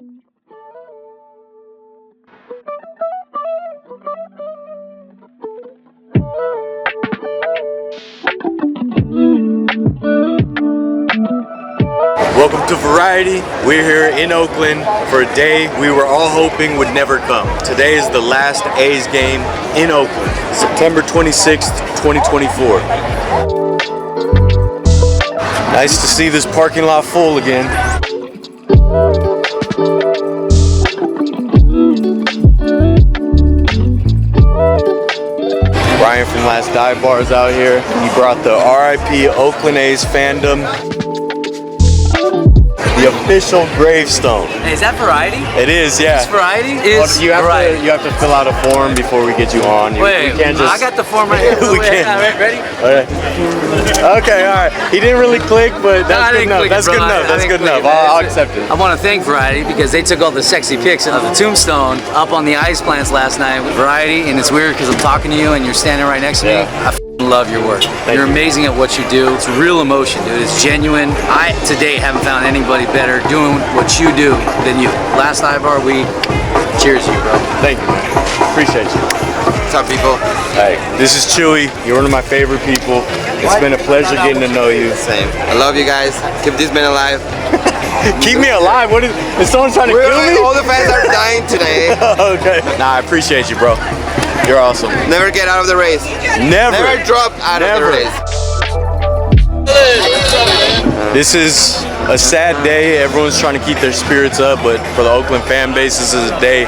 Welcome to Variety. We're here in Oakland for a day we were all hoping would never come. Today is the last A's game in Oakland, September 26th, 2024. Nice to see this parking lot full again. Brian from Last Dive Bar is out here. He brought the RIP Oakland A's fandom. The official gravestone. Hey, is that Variety? It is, yeah. It's Variety? You have to fill out a form before we get you on. Wait, we can't just, I got the form right here. We can't. Ready? Okay, all right. He didn't really click, but that's good enough. That's good enough. That's good enough. I'll accept it. I want to thank Variety because they took all the sexy pics of the tombstone up on the ice plants last night with Variety, and it's weird because I'm talking to you and you're standing right next to me. I love your work. You're amazing at what you do. It's real emotion, dude. It's genuine. I, to date, haven't found anybody better doing what you do than you. Last Dive Bar, we cheers you, bro. Thank you, man. Appreciate you. What's up, people? Hey, this is Chewy. You're one of my favorite people. It's been a pleasure getting to know you. Same. I love you guys. Keep this man alive. Keep me alive? What is someone trying to kill me? All the fans are dying today. Okay. Nah, I appreciate you, bro. You're awesome. Never get out of the race. Never. Never drop out of the race. This is a sad day. Everyone's trying to keep their spirits up, but for the Oakland fan base, this is a day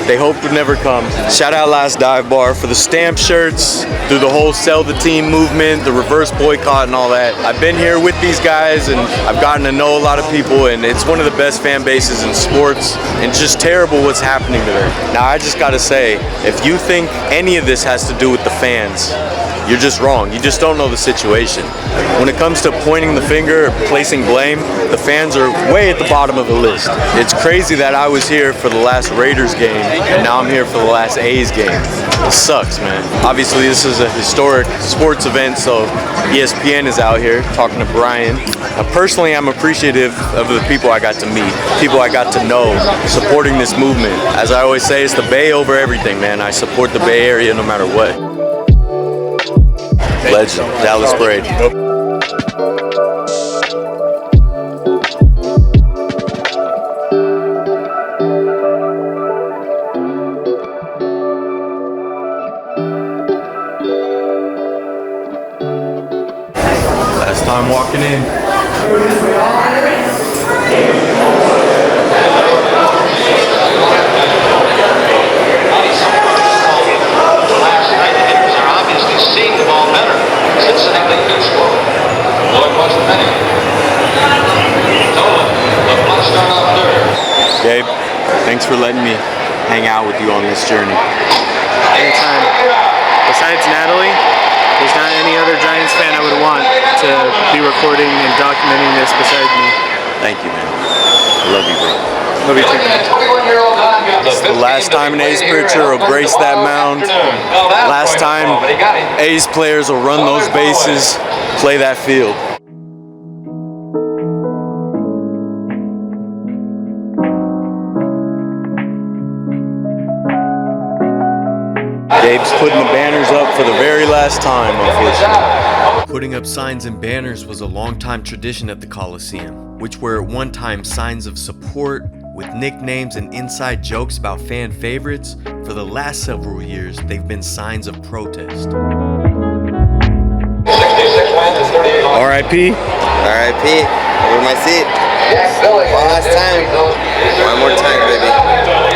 they hoped would never come. Shout out Last Dive Bar for the stamp shirts, through the whole sell the team movement, the reverse boycott and all that. I've been here with these guys and I've gotten to know a lot of people, and it's one of the best fan bases in sports, and it's just terrible what's happening to them. Now I just gotta say, if you think any of this has to do with the fans, you're just wrong. You just don't know the situation. When it comes to pointing the finger or placing blame, the fans are way at the bottom of the list. It's crazy that I was here for the last Raiders game and now I'm here for the last A's game. It sucks, man. Obviously this is a historic sports event, so ESPN is out here talking to Brian. Now, personally, I'm appreciative of the people I got to meet, people I got to know, supporting this movement. As I always say, it's the Bay over everything, man. I support the Bay Area no matter what. Legend, Dallas Brady. Last time walking in. Seeing the ball better. Cincinnati control. Lloyd wants the penny. Nolan, the plus start off third. Gabe, thanks for letting me hang out with you on this journey. Anytime. Besides Natalie, there's not any other Giants fan I would want to be recording and documenting this besides me. Thank you, man. I love you, bro. Love you too. It's the last time an A's pitcher will grace that mound. Last time A's players will run those bases, play that field. Gabe's putting the banners up for the very last time, unfortunately. Putting up signs and banners was a long-time tradition at the Coliseum, which were at one time signs of support, with nicknames and inside jokes about fan favorites. For the last several years, they've been signs of protest. R.I.P. R.I.P. Over my seat. One last time. One more time, baby.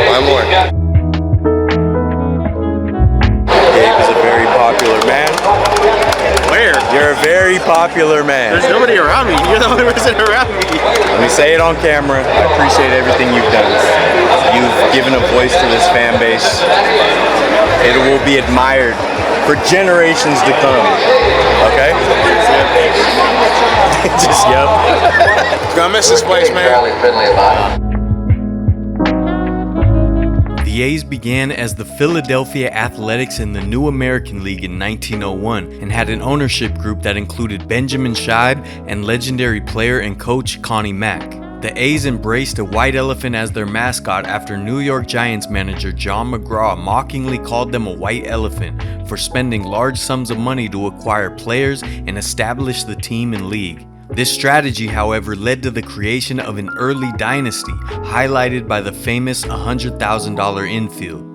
One more. Gabe is a very popular man. Where? You're a very popular man. There's nobody around me. You're the only person around me. Let me say it on camera. I appreciate everything you've done. You've given a voice to this fan base. It will be admired for generations to come. Okay? Just yep. Gonna miss this place, man. The A's began as the Philadelphia Athletics in the New American League in 1901 and had an ownership group that included Benjamin Scheib and legendary player and coach Connie Mack. The A's embraced a white elephant as their mascot after New York Giants manager John McGwire mockingly called them a white elephant for spending large sums of money to acquire players and establish the team and league. This strategy, however, led to the creation of an early dynasty, highlighted by the famous $100,000 infield.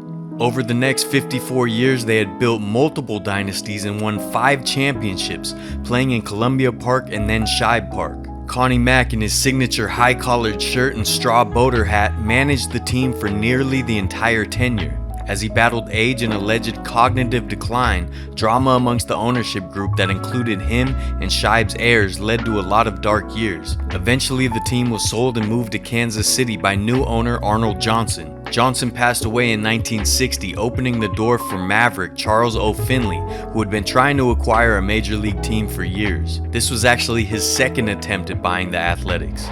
Over the next 54 years, they had built multiple dynasties and won 5 championships, playing in Columbia Park and then Shibe Park. Connie Mack, in his signature high-collared shirt and straw boater hat, managed the team for nearly the entire tenure. As he battled age and alleged cognitive decline, drama amongst the ownership group that included him and Shibe's heirs led to a lot of dark years. Eventually, the team was sold and moved to Kansas City by new owner Arnold Johnson. Johnson passed away in 1960, opening the door for Maverick Charles O. Finley, who had been trying to acquire a major league team for years. This was actually his second attempt at buying the Athletics. A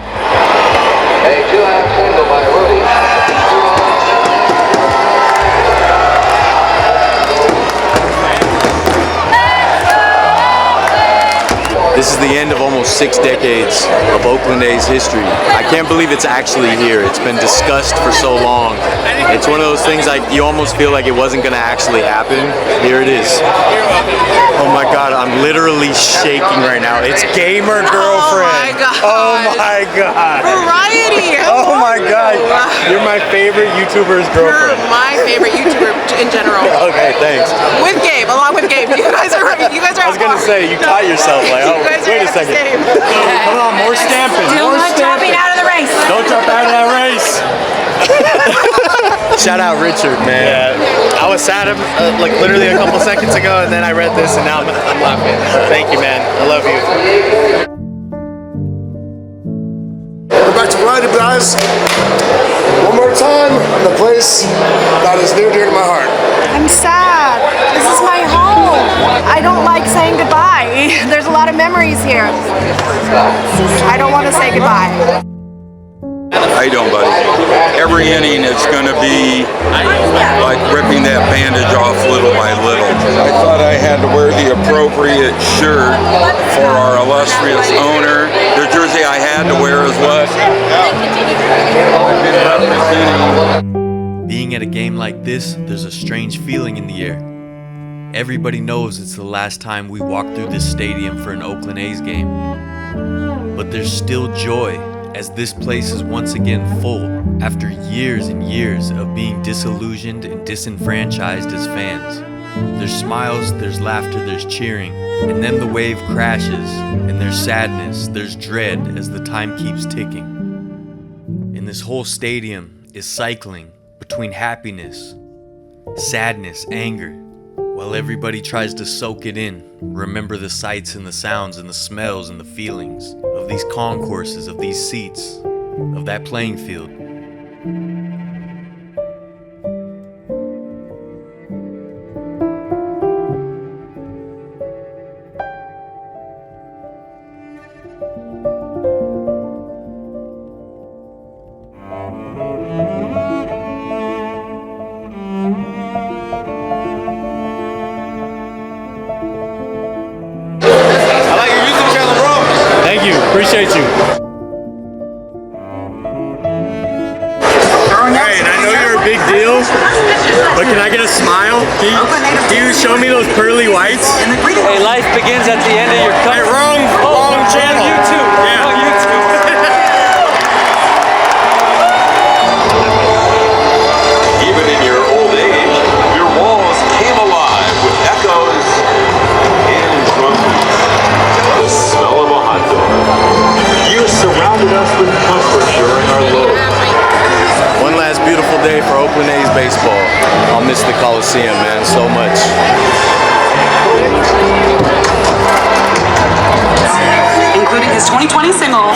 two-out single by Rollie. This is the end of almost 6 decades of Oakland A's history. I can't believe it's actually here. It's been discussed for so long. It's one of those things like you almost feel like it wasn't gonna actually happen. Here it is. Oh my God, I'm literally shaking right now. It's Gamer Girlfriend. Oh my God. Variety. Oh my God. You're my favorite YouTuber's girlfriend. You're my favorite YouTuber in general. Okay, thanks. With Gabe, along with Gabe. You guys are. I was gonna say, you caught yourself like, oh, wait a second. Come on, more stamping. Don't dropping out of the race. Don't drop out of that race. Shout out Richard, man. Yeah, I was sad like literally a couple seconds ago, and then I read this, and now I'm laughing. Thank you, man. I love you. We're back to Variety, guys. One more time, the place that is near and dear to my heart. I'm sad. This is my home. I don't like saying goodbye. There's a lot of memories here. I don't want to say goodbye. How you doing, buddy? Every inning it's going to be like ripping that bandage off little by little. I thought I had to wear the appropriate shirt for our illustrious owner. The jersey I had to wear is what? Being at a game like this, there's a strange feeling in the air. Everybody knows it's the last time we walk through this stadium for an Oakland A's game. But there's still joy as this place is once again full after years and years of being disillusioned and disenfranchised as fans. There's smiles, there's laughter, there's cheering, and then the wave crashes, and there's sadness, there's dread as the time keeps ticking. And this whole stadium is cycling between happiness, sadness, anger, while everybody tries to soak it in, remember the sights and the sounds and the smells and the feelings of these concourses, of these seats, of that playing field. Appreciate you. Hey, and I know you're a big deal, but can I get a smile? Can you show me those pearly whites? Hey, life begins at the end of your cup. Hey, wrong channel. YouTube. Yeah. On YouTube. Even in your old age, your walls came alive with echoes and drumbeats. The smell of a hot dog. You surrounded us with comfort during our lows. One last beautiful day for Oakland A's baseball. I'll miss the Coliseum, man, so much. Including his 2020 single.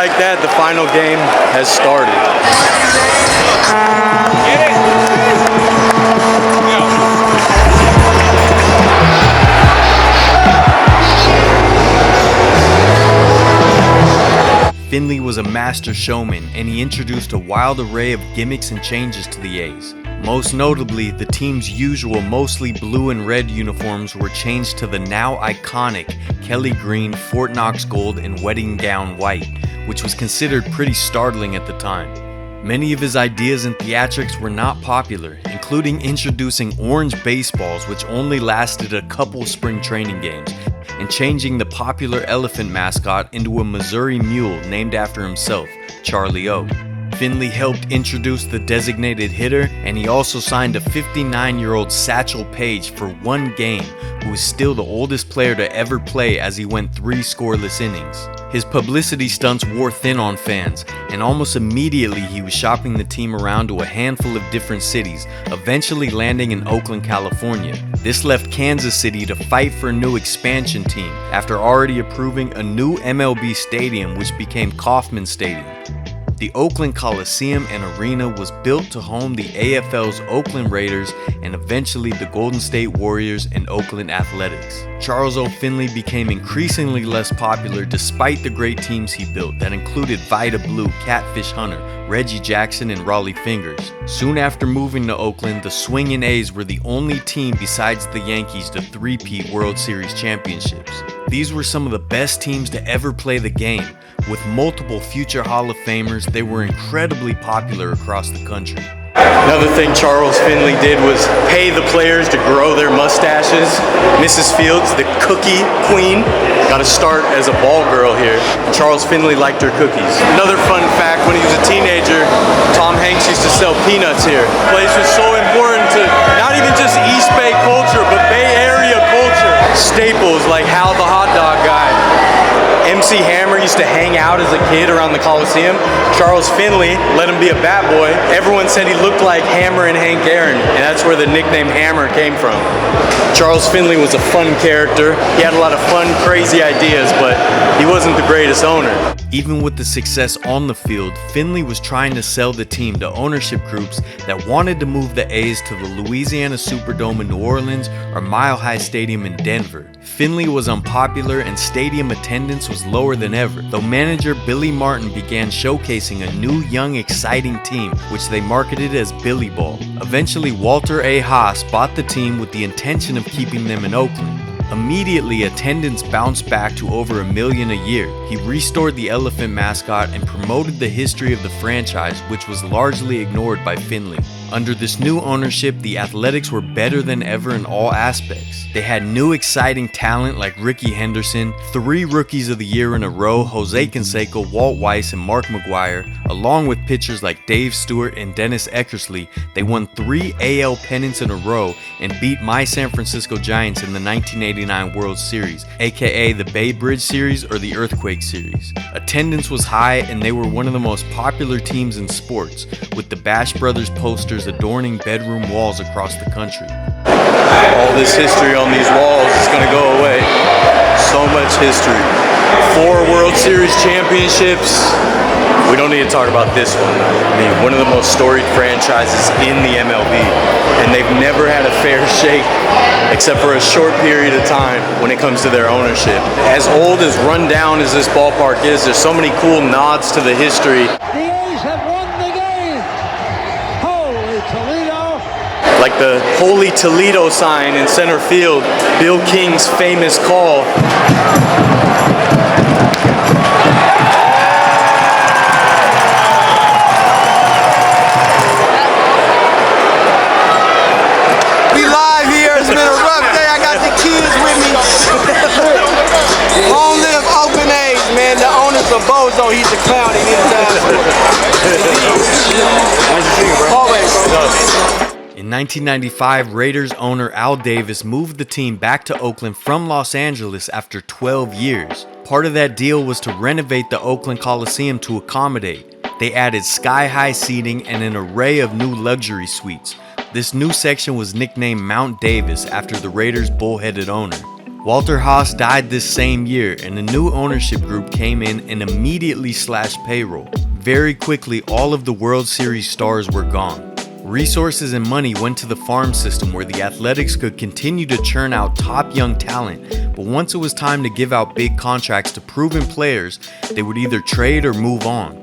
like that, the final game has started. Finley was a master showman, and he introduced a wild array of gimmicks and changes to the A's. Most notably, the team's usual mostly blue and red uniforms were changed to the now iconic Kelly Green, Fort Knox Gold, and Wedding Gown White, which was considered pretty startling at the time. Many of his ideas and theatrics were not popular, including introducing orange baseballs which only lasted a couple spring training games, and changing the popular elephant mascot into a Missouri mule named after himself, Charlie O. Finley helped introduce the designated hitter, and he also signed a 59-year-old Satchel Paige for one game, who is still the oldest player to ever play as he went 3 scoreless innings. His publicity stunts wore thin on fans, and almost immediately he was shopping the team around to a handful of different cities, eventually landing in Oakland, California. This left Kansas City to fight for a new expansion team after already approving a new MLB stadium, which became Kauffman Stadium. The Oakland Coliseum and Arena was built to home the AFL's Oakland Raiders and eventually the Golden State Warriors and Oakland Athletics. Charles O. Finley became increasingly less popular despite the great teams he built that included Vida Blue, Catfish Hunter, Reggie Jackson, and Rollie Fingers. Soon after moving to Oakland, the Swingin' A's were the only team besides the Yankees to three-peat World Series championships. These were some of the best teams to ever play the game. With multiple future Hall of Famers, they were incredibly popular across the country. Another thing Charles Finley did was pay the players to grow their mustaches. Mrs. Fields, the cookie queen, got a start as a ball girl here. Charles Finley liked her cookies. Another fun fact, when he was a teenager, Tom Hanks used to sell peanuts here. The place was so important to not even just East Bay culture, but Bay Area culture. Staples like Hal the hot dog guy. MC Hammer used to hang out as a kid around the Coliseum. Charles Finley let him be a bat boy. Everyone said he looked like Hammer and Hank Aaron, and that's where the nickname Hammer came from. Charles Finley was a fun character. He had a lot of fun, crazy ideas, but he wasn't the greatest owner. Even with the success on the field, Finley was trying to sell the team to ownership groups that wanted to move the A's to the Louisiana Superdome in New Orleans or Mile High Stadium in Denver. Finley was unpopular and stadium attendance was lower than ever, though manager Billy Martin began showcasing a new, young, exciting team, which they marketed as Billy Ball. Eventually, Walter A. Haas bought the team with the intention of keeping them in Oakland. Immediately, attendance bounced back to over 1 million a year. He restored the elephant mascot and promoted the history of the franchise, which was largely ignored by Finley. Under this new ownership, the Athletics were better than ever in all aspects. They had new exciting talent like Rickey Henderson, 3 Rookies of the Year in a row, Jose Canseco, Walt Weiss, and Mark McGwire, along with pitchers like Dave Stewart and Dennis Eckersley. They won 3 AL pennants in a row and beat my San Francisco Giants in the 1989 World Series, aka the Bay Bridge Series or the Earthquake Series. Attendance was high and they were one of the most popular teams in sports, with the Bash Brothers posters adorning bedroom walls across the country. All this history on these walls is going to go away. So much history. 4 World Series championships. We don't need to talk about this one. I mean, one of the most storied franchises in the MLB. And they've never had a fair shake except for a short period of time when it comes to their ownership. As old, as run down as this ballpark is, there's so many cool nods to the history. Like the Holy Toledo sign in center field, Bill King's famous call. We live here. It's been a rough day. I got the kids with me. Long live Oakland A's, man. The owner's a bozo. He's a clown. He needs to always. In 1995, Raiders owner Al Davis moved the team back to Oakland from Los Angeles after 12 years. Part of that deal was to renovate the Oakland Coliseum to accommodate. They added sky-high seating and an array of new luxury suites. This new section was nicknamed Mount Davis after the Raiders' bullheaded owner. Walter Haas died this same year, and a new ownership group came in and immediately slashed payroll. Very quickly, all of the World Series stars were gone. Resources and money went to the farm system where the Athletics could continue to churn out top young talent, but once it was time to give out big contracts to proven players, they would either trade or move on.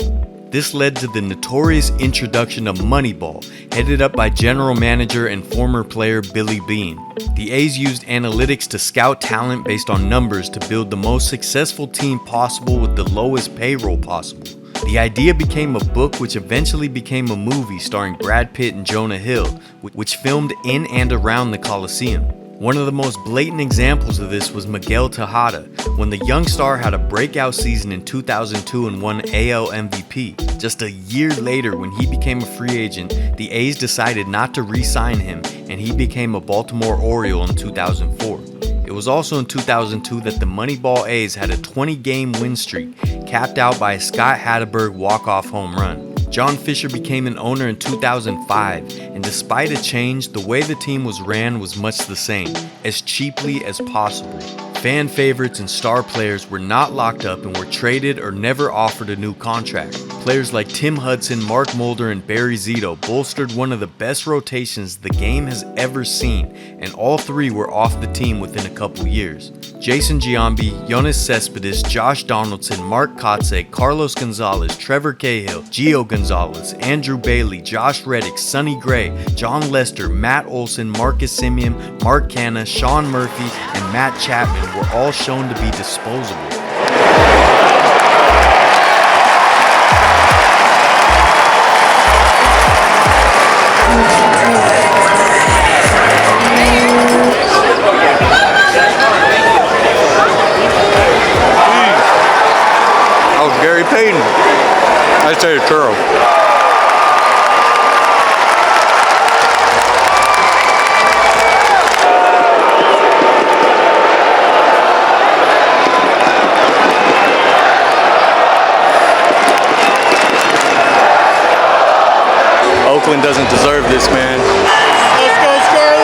This led to the notorious introduction of Moneyball, headed up by general manager and former player Billy Beane. The A's used analytics to scout talent based on numbers to build the most successful team possible with the lowest payroll possible. The idea became a book which eventually became a movie starring Brad Pitt and Jonah Hill, which filmed in and around the Coliseum. One of the most blatant examples of this was Miguel Tejada, when the young star had a breakout season in 2002 and won AL MVP. Just a year later, when he became a free agent, the A's decided not to re-sign him, and he became a Baltimore Oriole in 2004. It was also in 2002 that the Moneyball A's had a 20-game win streak, capped out by a Scott Hatteberg walk-off home run. John Fisher became an owner in 2005, and despite a change, the way the team was ran was much the same, as cheaply as possible. Fan favorites and star players were not locked up and were traded or never offered a new contract. Players like Tim Hudson, Mark Mulder, and Barry Zito bolstered one of the best rotations the game has ever seen, and all three were off the team within a couple years. Jason Giambi, Yoenis Cespedes, Josh Donaldson, Mark Kotsay, Carlos Gonzalez, Trevor Cahill, Gio Gonzalez, Andrew Bailey, Josh Reddick, Sonny Gray, John Lester, Matt Olson, Marcus Simeon, Mark Canha, Sean Murphy, and Matt Chapman were all shown to be disposable. Gary Payton. I say a churro. Oakland doesn't deserve this, man. Let's go, Scarlet!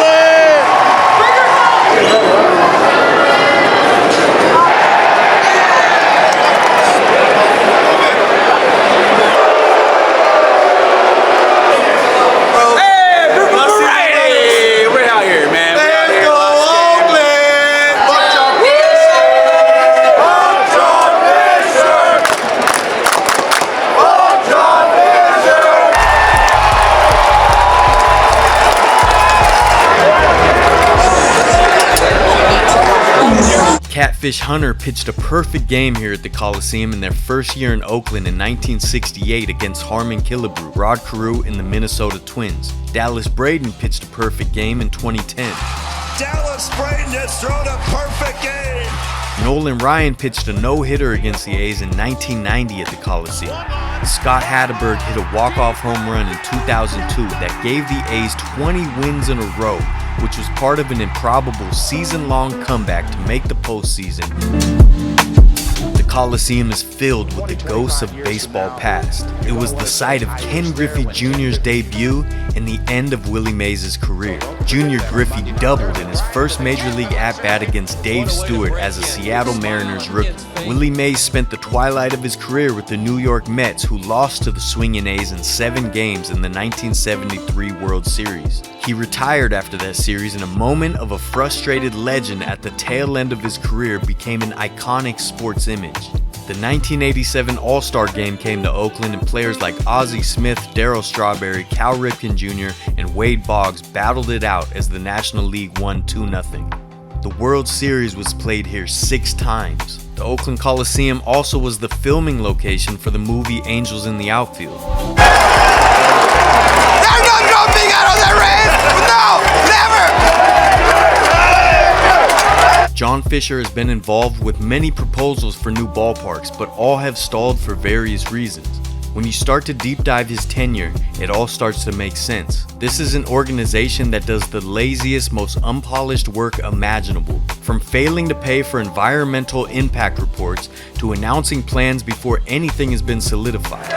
Catfish Hunter pitched a perfect game here at the Coliseum in their first year in Oakland in 1968 against Harmon Killebrew, Rod Carew, and the Minnesota Twins. Dallas Braden pitched a perfect game in 2010. Dallas Braden has thrown a perfect game. Nolan Ryan pitched a no-hitter against the A's in 1990 at the Coliseum. Scott Hatteberg hit a walk-off home run in 2002 that gave the A's 20 wins in a row, which was part of an improbable season-long comeback to make the postseason. The Coliseum is filled with the ghosts of baseball past. It was the site of Ken Griffey Jr.'s debut and the end of Willie Mays' career. Junior Griffey doubled in his first Major League at-bat against Dave Stewart as a Seattle Mariners rookie. Willie Mays spent the twilight of his career with the New York Mets, who lost to the Swingin' A's in 7 games in the 1973 World Series. He retired after that series, and a moment of a frustrated legend at the tail end of his career became an iconic sports image. The 1987 All-Star Game came to Oakland, and players like Ozzie Smith, Darryl Strawberry, Cal Ripken Jr., and Wade Boggs battled it out as the National League won 2-0. The World Series was played here 6 times. The Oakland Coliseum also was the filming location for the movie Angels in the Outfield. There's no jumping out of that race! No! Never! John Fisher has been involved with many proposals for new ballparks, but all have stalled for various reasons. When you start to deep dive his tenure, it all starts to make sense. This is an organization that does the laziest, most unpolished work imaginable. From failing to pay for environmental impact reports to announcing plans before anything has been solidified.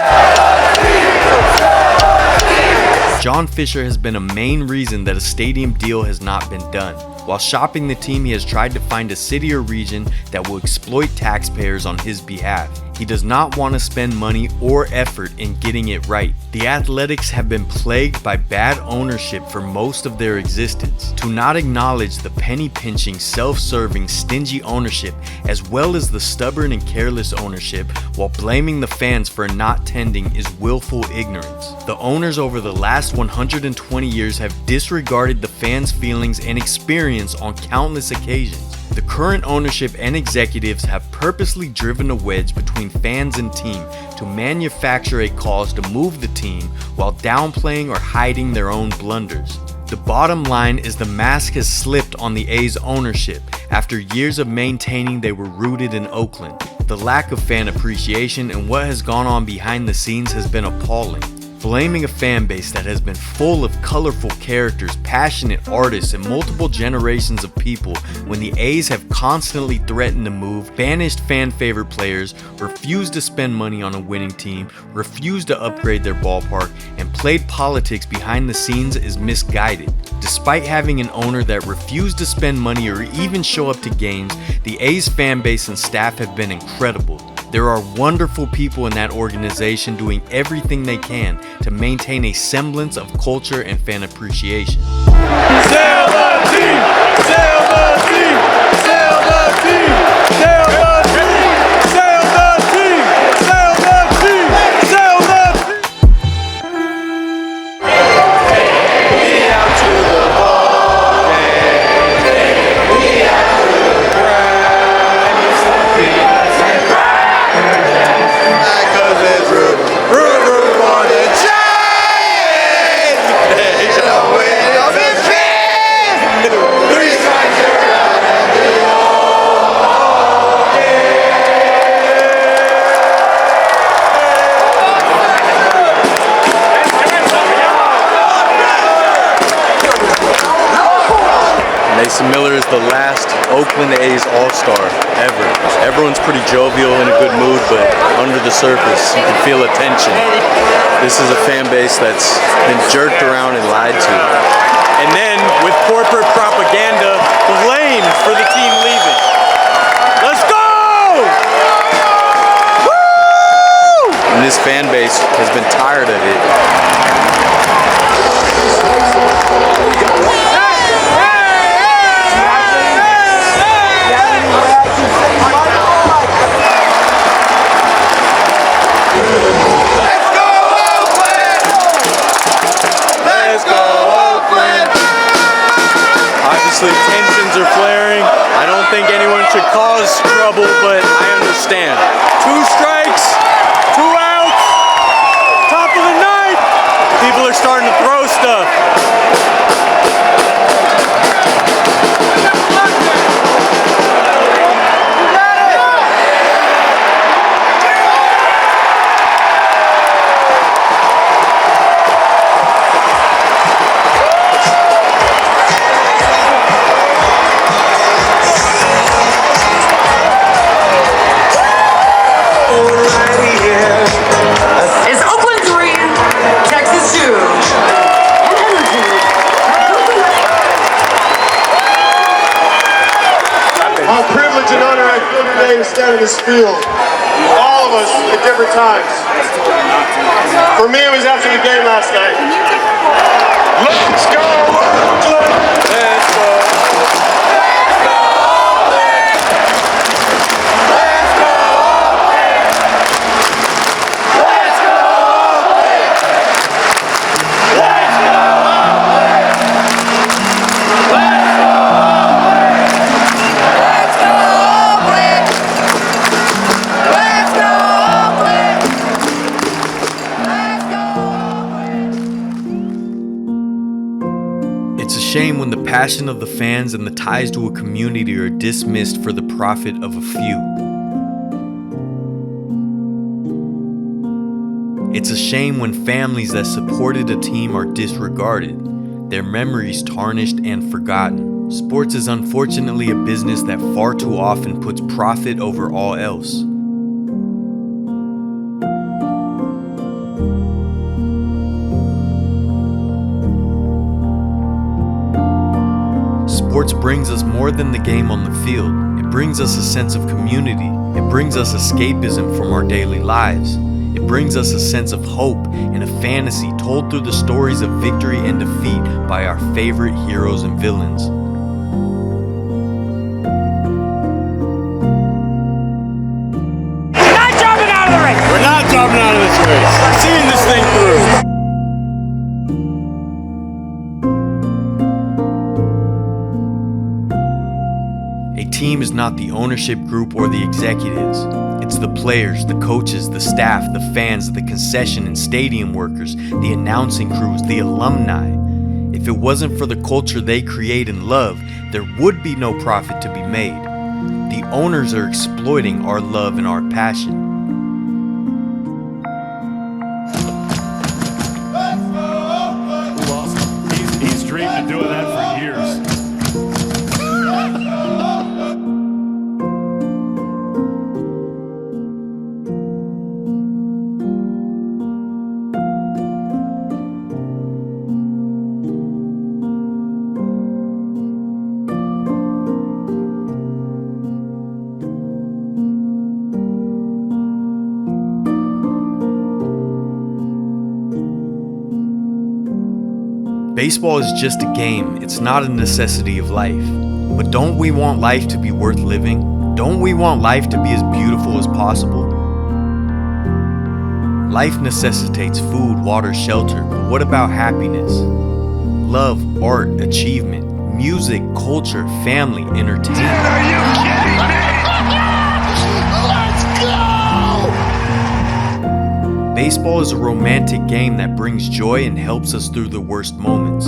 John Fisher has been a main reason that a stadium deal has not been done. While shopping the team, he has tried to find a city or region that will exploit taxpayers on his behalf. He does not want to spend money or effort in getting it right. The Athletics have been plagued by bad ownership for most of their existence. To not acknowledge the penny-pinching, self-serving, stingy ownership, as well as the stubborn and careless ownership, while blaming the fans for not tending, is willful ignorance. The owners over the last 120 years have disregarded the fans' feelings and experience on countless occasions. The current ownership and executives have purposely driven a wedge between fans and team to manufacture a cause to move the team while downplaying or hiding their own blunders. The bottom line is the mask has slipped on the A's ownership after years of maintaining they were rooted in Oakland. The lack of fan appreciation and what has gone on behind the scenes has been appalling. Blaming a fan base that has been full of colorful characters, passionate artists, and multiple generations of people when the A's have constantly threatened to move, banished fan favorite players, refused to spend money on a winning team, refused to upgrade their ballpark, and played politics behind the scenes is misguided. Despite having an owner that refused to spend money or even show up to games, the A's fan base and staff have been incredible. There are wonderful people in that organization doing everything they can to maintain a semblance of culture and fan appreciation. Sail the team! Sail the team! Sail the team! Sail the team! Sail the team! Sail the team! Sail the team! We out to the ball game. We out to the grind. Cause it's root for the Giants. They shall win on the field. 3 strikes you're out of the ball game. Mason Miller is the last Oakland A's All-Star ever. Everyone's pretty jovial, in a good mood, but under the surface, you can feel a tension. This is a fan base that's been jerked around and lied to. And then, with corporate propaganda, blamed for the team leaving. Let's go! Woo! And this fan base has been tired of it. Obviously, tensions are flaring. I don't think anyone should cause trouble, but I understand. 2 strikes, 2 outs, top of the ninth. People are starting to throw stuff. It's Oakland 3, Texas 2. How privileged and honor I feel today to stand in this field. All of us at different times. For me, it was after the game last night. Let's go, Oakland! Let's go. It's a shame when the passion of the fans and the ties to a community are dismissed for the profit of a few. It's a shame when families that supported a team are disregarded, their memories tarnished and forgotten. Sports is unfortunately a business that far too often puts profit over all else. Sports brings us more than the game on the field. It brings us a sense of community. It brings us escapism from our daily lives. It brings us a sense of hope and a fantasy told through the stories of victory and defeat by our favorite heroes and villains. We're not jumping out of the race. We're not jumping out of this race. We're seeing this thing through. A team is not the ownership group or the executives. It's the players, the coaches, the staff, the fans, the concession and stadium workers, the announcing crews, the alumni. If it wasn't for the culture they create and love, there would be no profit to be made. The owners are exploiting our love and our passion. He's dreamed of doing that for years. Baseball is just a game, it's not a necessity of life. But don't we want life to be worth living? Don't we want life to be as beautiful as possible? Life necessitates food, water, shelter, but what about happiness? Love, art, achievement, music, culture, family, entertainment. Are you kidding me? Let's go! Baseball is a romantic game that brings joy and helps us through the worst moments.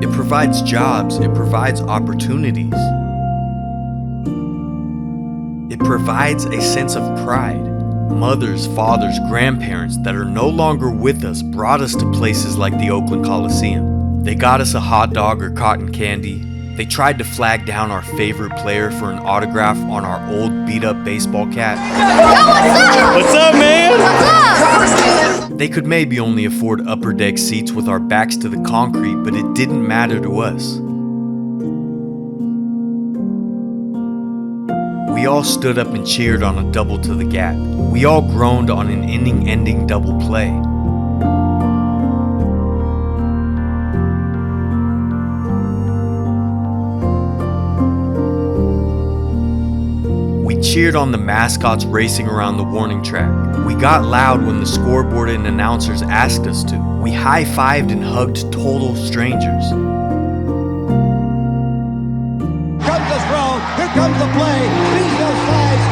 It provides jobs, it provides opportunities. It provides a sense of pride. Mothers, fathers, grandparents that are no longer with us brought us to places like the Oakland Coliseum. They got us a hot dog or cotton candy. They tried to flag down our favorite player for an autograph on our old beat-up baseball cap. Yo, what's up, man? What's up? They could maybe only afford upper deck seats with our backs to the concrete, but it didn't matter to us. We all stood up and cheered on a double to the gap. We all groaned on an inning-ending double play. We cheered on the mascots racing around the warning track. We got loud when the scoreboard and announcers asked us to. We high-fived and hugged total strangers. Comes the throw, here comes the play, these go slides,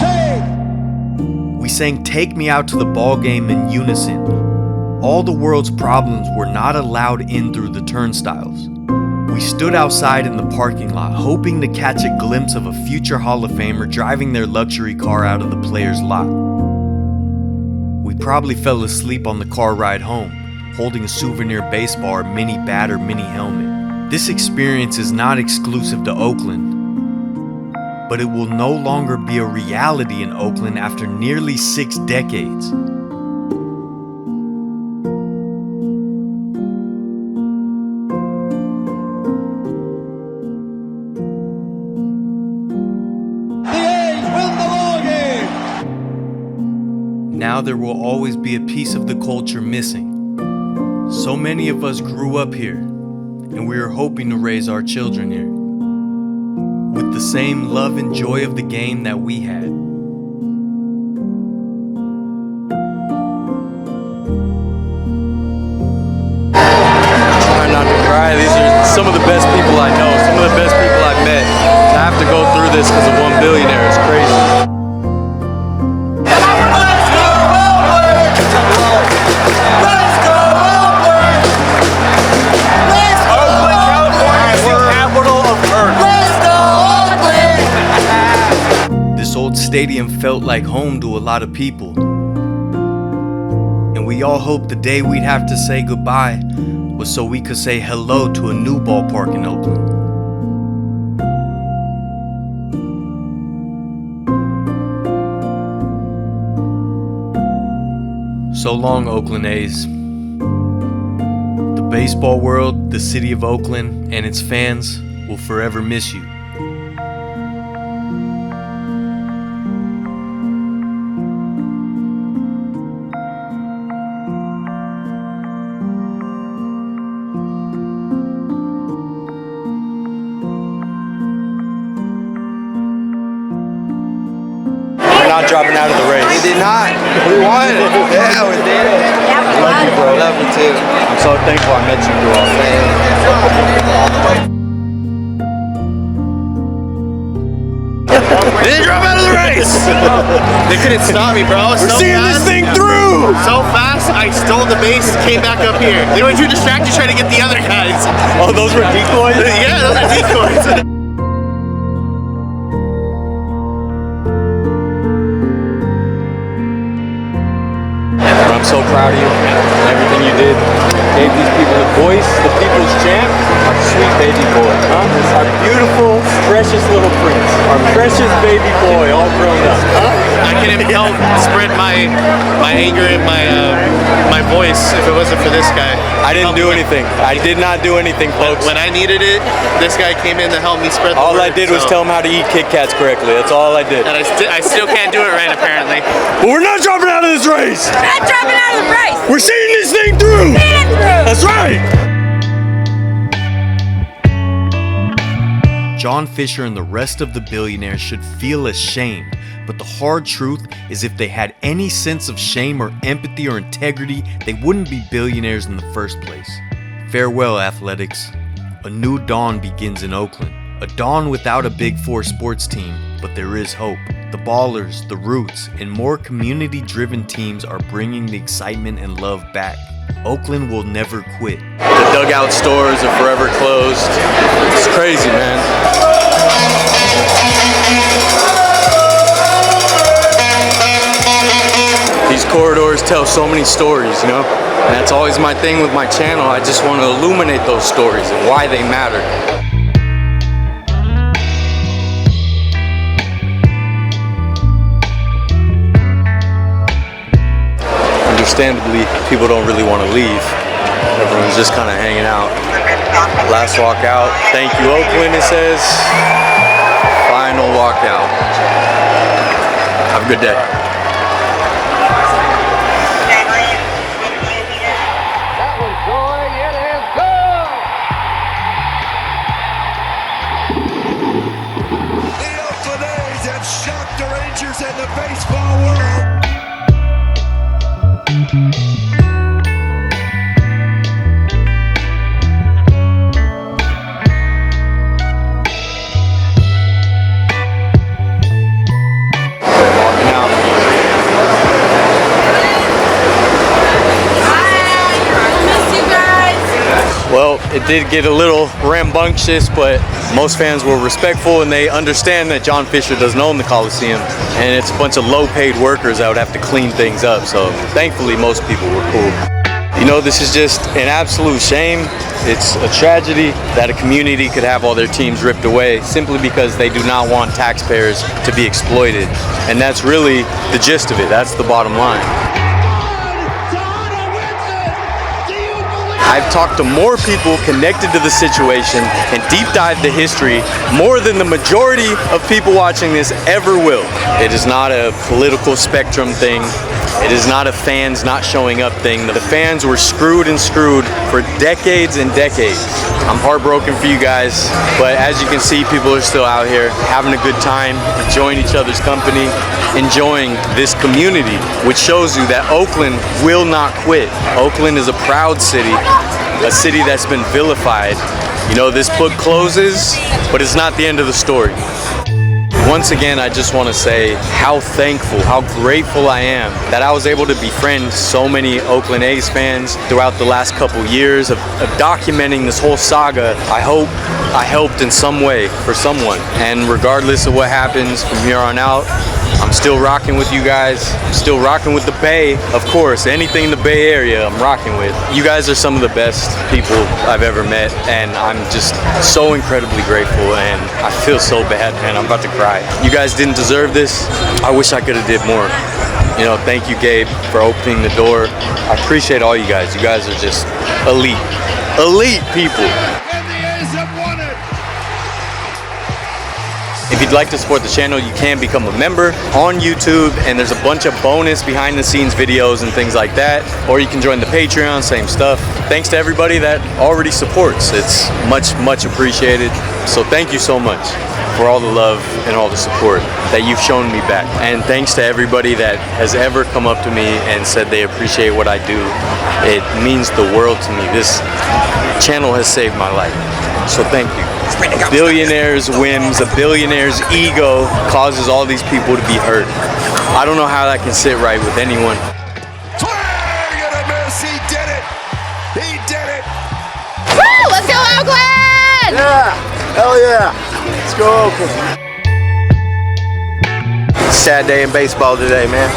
save! We sang "Take Me Out to the Ball Game" in unison. All the world's problems were not allowed in through the turnstiles. We stood outside in the parking lot, hoping to catch a glimpse of a future Hall of Famer driving their luxury car out of the player's lot. We probably fell asleep on the car ride home, holding a souvenir baseball or mini bat or mini helmet. This experience is not exclusive to Oakland, but it will no longer be a reality in Oakland after nearly 6 decades. Now there will always be a piece of the culture missing. So many of us grew up here, and we are hoping to raise our children here with the same love and joy of the game that we had. Try not to cry. These are some of the best people I know, some of the best people I've met. To have to go through this because of one billionaire is crazy. Stadium felt like home to a lot of people. And we all hoped the day we'd have to say goodbye was so we could say hello to a new ballpark in Oakland. So long, Oakland A's. The baseball world, the city of Oakland, and its fans will forever miss you. Not dropping out of the race. We did not. We won. Yeah, we did. I love you, bro. Love you too. I'm so thankful I met you through all this. They didn't drop out of the race. They couldn't stop me, bro. We're seeing this thing through. So fast, I stole the base, came back up here. They were too distracted trying to get the other guys. Oh, those were decoys? Yeah, those are decoys. I'm so proud of you and everything you did. Gave these people a voice, the people's champ, our sweet baby boy, huh? Our beautiful, precious little prince, our precious baby boy, all grown up, huh? I couldn't help spread my anger and my voice if it wasn't for this guy. I didn't do anything. I did not do anything, folks. When I needed it, this guy came in to help me spread the all word. I did was tell him how to eat Kit Kats correctly. That's all I did. And I still can't do it right, apparently. But we're not dropping out of this race. We're not dropping out of the race. We're seeing this thing through. That's right. John Fisher and the rest of the billionaires should feel ashamed, but the hard truth is if they had any sense of shame or empathy or integrity, they wouldn't be billionaires in the first place. Farewell, athletics. A new dawn begins in Oakland. A dawn without a Big Four sports team, but there is hope. The Ballers, the Roots, and more community-driven teams are bringing the excitement and love back. Oakland will never quit. The dugout stores are forever closed. It's crazy, man. These corridors tell so many stories, you know? And that's always my thing with my channel. I just want to illuminate those stories and why they matter. Understandably, people don't really want to leave. Everyone's just kind of hanging out. Last walk out. Thank you, Oakland, it says. Final walkout. Have a good day. The Oakland A's have shocked the Rangers and the baseball world. Well, it did get a little rambunctious, but most fans were respectful and they understand that John Fisher doesn't own the Coliseum and it's a bunch of low-paid workers that would have to clean things up. So thankfully, most people were cool. You know, this is just an absolute shame. It's a tragedy that a community could have all their teams ripped away simply because they do not want taxpayers to be exploited. And that's really the gist of it. That's the bottom line. I've talked to more people connected to the situation and deep dived the history more than the majority of people watching this ever will. It is not a political spectrum thing. It is not a fans not showing up thing. The fans were screwed and screwed for decades and decades. I'm heartbroken for you guys, but as you can see, people are still out here having a good time, enjoying each other's company, enjoying this community, which shows you that Oakland will not quit. Oakland is a proud city, a city that's been vilified. You know, this book closes, but it's not the end of the story. Once again, I just want to say how thankful, how grateful I am that I was able to befriend so many Oakland A's fans throughout the last couple years of documenting this whole saga. I hope I helped in some way for someone. And regardless of what happens from here on out, I'm still rocking with you guys. I'm still rocking with the Bay, of course. Anything in the Bay Area, I'm rocking with. You guys are some of the best people I've ever met, and I'm just so incredibly grateful, and I feel so bad, man. I'm about to cry. You guys didn't deserve this. I wish I could have did more. You know, thank you, Gabe, for opening the door. I appreciate all you guys. You guys are just elite. Elite people. If you'd like to support the channel, you can become a member on YouTube, and there's a bunch of bonus behind the scenes videos and things like that. Or you can join the Patreon, same stuff. Thanks to everybody that already supports. It's much, much appreciated. So thank you so much for all the love and all the support that you've shown me back. And thanks to everybody that has ever come up to me and said they appreciate what I do. It means the world to me. This channel has saved my life. So thank you. Billionaire's whims, a billionaire's ego causes all these people to be hurt. I don't know how that can sit right with anyone. Swing and a miss. He did it. He did it. Woo! Let's go, Oakland! Yeah. Hell yeah. Let's go, Oakland. Sad day in baseball today, man.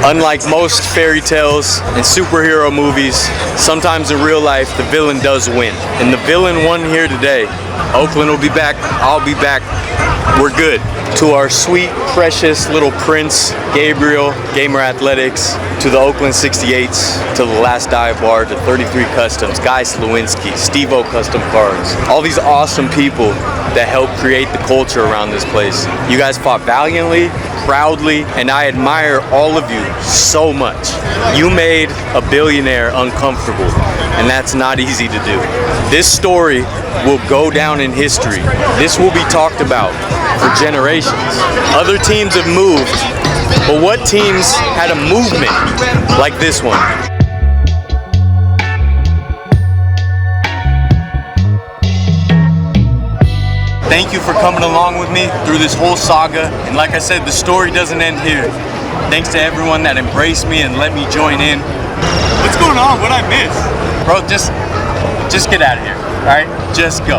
Unlike most fairy tales and superhero movies, sometimes in real life the villain does win. And the villain won here today. Oakland will be back, I'll be back, we're good. To our sweet, precious little prince, Gabriel, Gamer Athletics, to the Oakland 68s, to the Last Dive Bar, to 33 Customs, Guy Slawinski, Steve-O Custom Cards. All these awesome people that help create the culture around this place. You guys fought valiantly, proudly, and I admire all of you so much. You made a billionaire uncomfortable, and that's not easy to do. This story will go down in history. This will be talked about for generations. Other teams have moved, but what teams had a movement like this one? Thank you for coming along with me through this whole saga. And like I said, the story doesn't end here. Thanks to everyone that embraced me and let me join in. What's going on? What'd I miss? Bro, just get out of here, all right? Just go.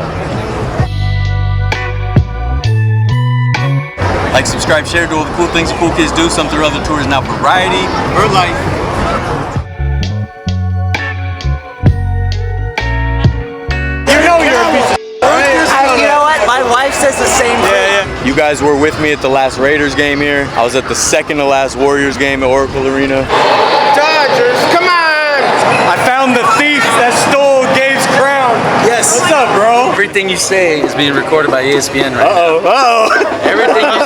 Like, subscribe, share, do all the cool things the cool kids do. Something or other tours now for Variety, Vertlife. My wife says the same thing. Yeah. You guys were with me at the last Raiders game here. I was at the second to last Warriors game at Oracle Arena. Dodgers, come on! I found the thief that stole Gabe's crown. Yes. What's up, bro? Everything you say is being recorded by ESPN right now. Uh-oh. Everything you